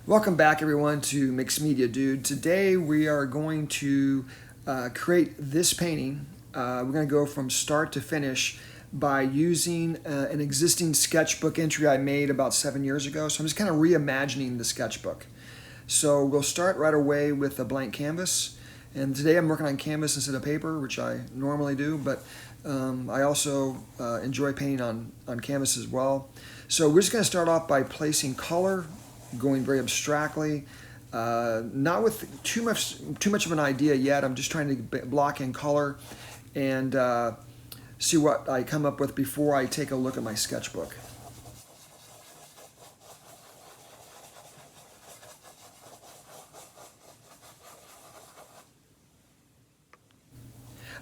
Welcome back everyone to Mixed Media Dude. Today we are going to create this painting. We're going to go from start to finish by using an existing sketchbook entry I made about 7 years ago. So I'm just kind of reimagining the sketchbook. So we'll start right away with a blank canvas. And today I'm working on canvas instead of paper, which I normally do, but I also enjoy painting on canvas as well. So we're just going to start off by placing color, going very abstractly, not with too much of an idea yet. I'm just trying to block in color and see what I come up with before I take a look at my sketchbook.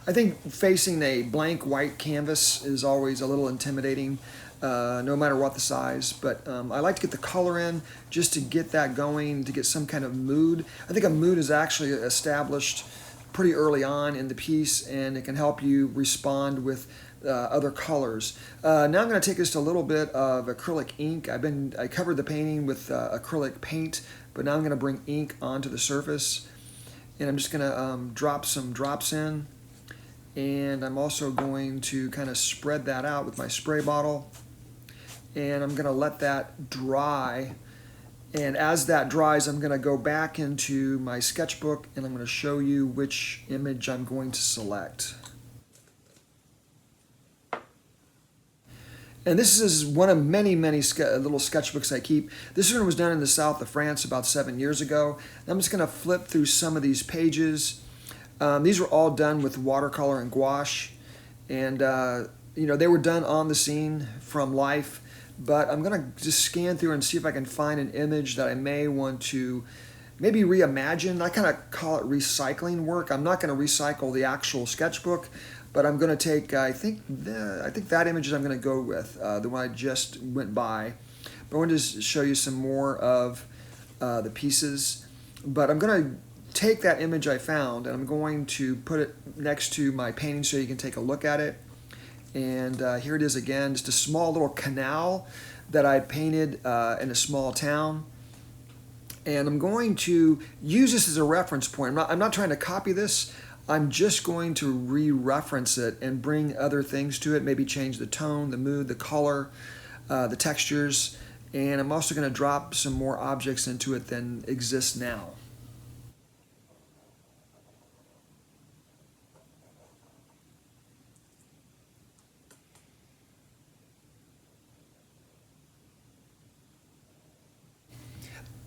I think facing a blank white canvas is always a little intimidating, no matter what the size, but I like to get the color in just to get that going, to get some kind of mood. I think a mood is actually established pretty early on in the piece, and it can help you respond with other colors. Now I'm going to take just a little bit of acrylic ink. I covered the painting with acrylic paint, but now I'm going to bring ink onto the surface, and I'm just going to drop some drops in. And I'm also going to kind of spread that out with my spray bottle, and I'm going to let that dry. And as that dries, I'm going to go back into my sketchbook and I'm going to show you which image I'm going to select. And this is one of many little sketchbooks I keep. This one was done in the south of France about 7 years ago. And I'm just going to flip through some of these pages. These were all done with watercolor and gouache, and they were done on the scene from life, but I'm going to just scan through and see if I can find an image that I may want to maybe reimagine. I kind of call it recycling work. I'm not going to recycle the actual sketchbook, but I'm going to take, I think that image is I'm going to go with, the one I just went by. But I want to just show you some more of the pieces, but I'm going to take that image I found and I'm going to put it next to my painting so you can take a look at it. And here it is again, just a small little canal that I painted in a small town. And I'm going to use this as a reference point. I'm not trying to copy this. I'm just going to re-reference it and bring other things to it, maybe change the tone, the mood, the color, the textures. And I'm also going to drop some more objects into it than exist now.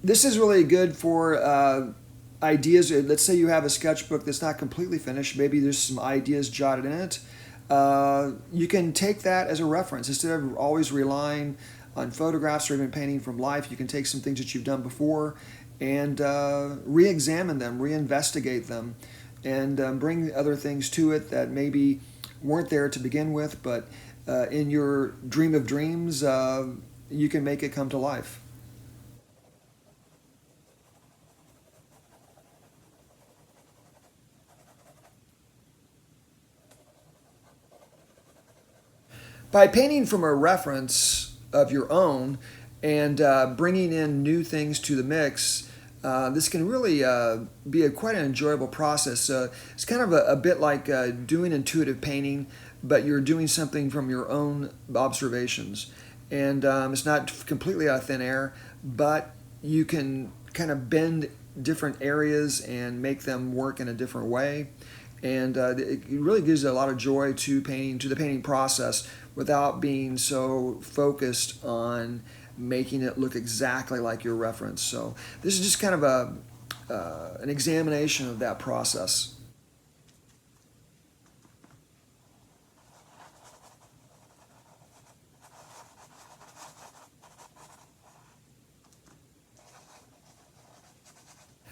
This is really good for ideas. Let's say you have a sketchbook that's not completely finished. Maybe there's some ideas jotted in it. You can take that as a reference. Instead of always relying on photographs or even painting from life, you can take some things that you've done before and re-examine them, reinvestigate them, and bring other things to it that maybe weren't there to begin with, but in your dream of dreams, you can make it come to life. By painting from a reference of your own and bringing in new things to the mix, this can really be quite an enjoyable process. It's kind of a bit like doing intuitive painting, but you're doing something from your own observations. And it's not completely out of thin air, but you can kind of bend different areas and make them work in a different way. And it really gives a lot of joy to the painting process without being so focused on making it look exactly like your reference. So this is just kind of an examination of that process.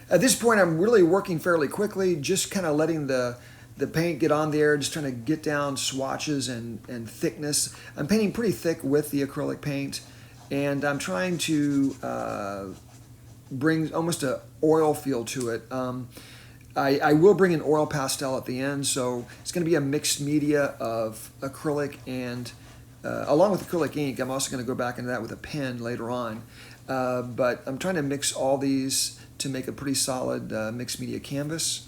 At this point, I'm really working fairly quickly, just kind of letting the paint get on there, just trying to get down swatches and thickness. I'm painting pretty thick with the acrylic paint, and I'm trying to bring almost an oil feel to it. I will bring an oil pastel at the end, so it's going to be a mixed media of acrylic and along with acrylic ink. I'm also going to go back into that with a pen later on. but I'm trying to mix all these to make a pretty solid mixed media canvas.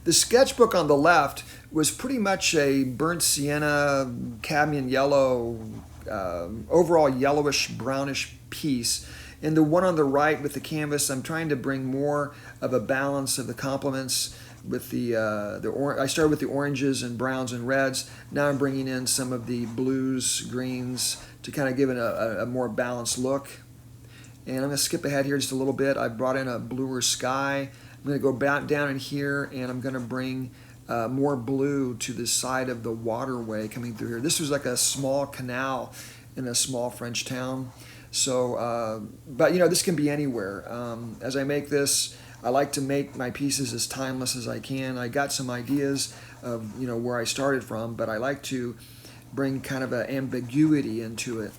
The sketchbook on the left was pretty much a burnt sienna, cadmium yellow, overall yellowish brownish piece. And the one on the right with the canvas, I'm trying to bring more of a balance of the complements with I started with the oranges and browns and reds. Now I'm bringing in some of the blues, greens to kind of give it a more balanced look. And I'm going to skip ahead here just a little bit. I brought in a bluer sky. I'm going to go back down in here, and I'm going to bring more blue to the side of the waterway coming through here. This was like a small canal in a small French town. So, but you know, this can be anywhere. As I make this, I like to make my pieces as timeless as I can. I got some ideas of, you know, where I started from, but I like to bring kind of an ambiguity into it.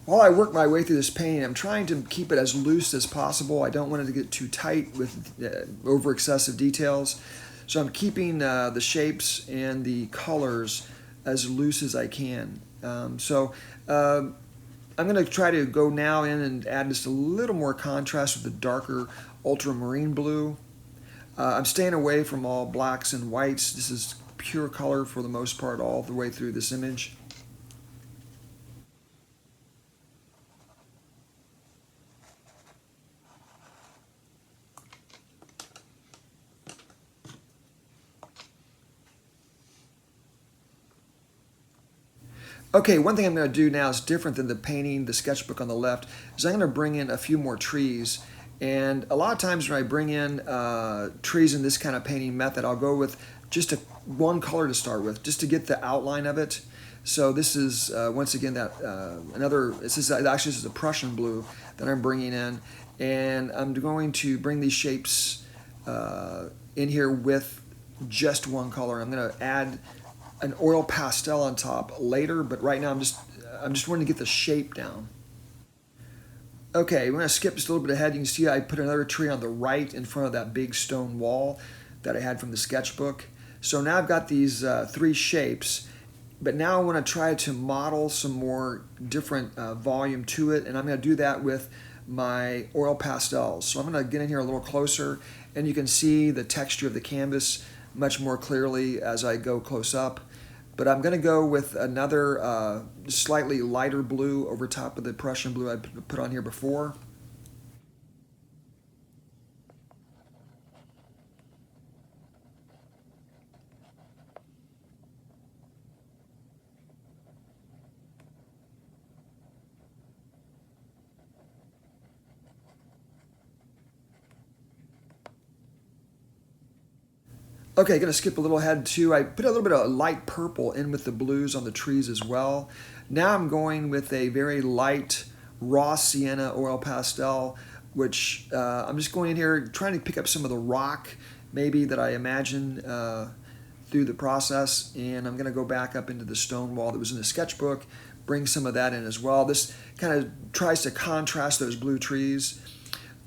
While I work my way through this painting, I'm trying to keep it as loose as possible. I don't want it to get too tight with over excessive details. So I'm keeping the shapes and the colors as loose as I can. I'm going to try to go now in and add just a little more contrast with the darker ultramarine blue. I'm staying away from all blacks and whites. This is pure color for the most part all the way through this image. Okay, one thing I'm going to do now is different than the painting, the sketchbook on the left, is I'm going to bring in a few more trees. And a lot of times when I bring in trees in this kind of painting method, I'll go with just one color to start with, just to get the outline of it. So this is, once again, this is a Prussian blue that I'm bringing in. And I'm going to bring these shapes in here with just one color. I'm going to add an oil pastel on top later, but right now I'm just wanting to get the shape down. Okay, we're going to skip just a little bit ahead. You can see I put another tree on the right in front of that big stone wall that I had from the sketchbook. So now I've got these three shapes, but now I want to try to model some more different volume to it, and I'm going to do that with my oil pastels. So I'm going to get in here a little closer, and you can see the texture of the canvas much more clearly as I go close up. But I'm going to go with another slightly lighter blue over top of the Prussian blue I put on here before. Okay, going to skip a little ahead too. I put a little bit of light purple in with the blues on the trees as well. Now I'm going with a very light raw sienna oil pastel, which I'm just going in here trying to pick up some of the rock maybe that I imagine through the process. And I'm going to go back up into the stone wall that was in the sketchbook, bring some of that in as well. This kind of tries to contrast those blue trees.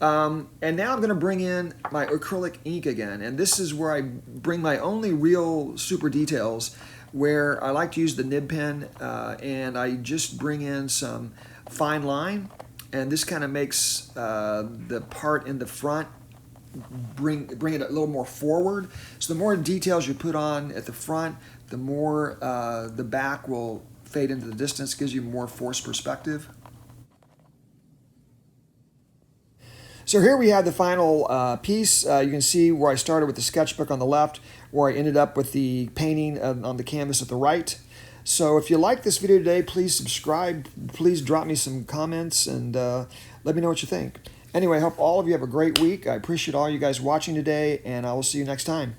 And now I'm going to bring in my acrylic ink again, and this is where I bring my only real super details, where I like to use the nib pen, and I just bring in some fine line, and this kind of makes the part in the front bring it a little more forward. So the more details you put on at the front, the more the back will fade into the distance, gives you more forced perspective. So here we have the final piece. You can see where I started with the sketchbook on the left, where I ended up with the painting on the canvas at the right. So if you like this video today, please subscribe. Please drop me some comments and let me know what you think. Anyway, I hope all of you have a great week. I appreciate all you guys watching today, and I will see you next time.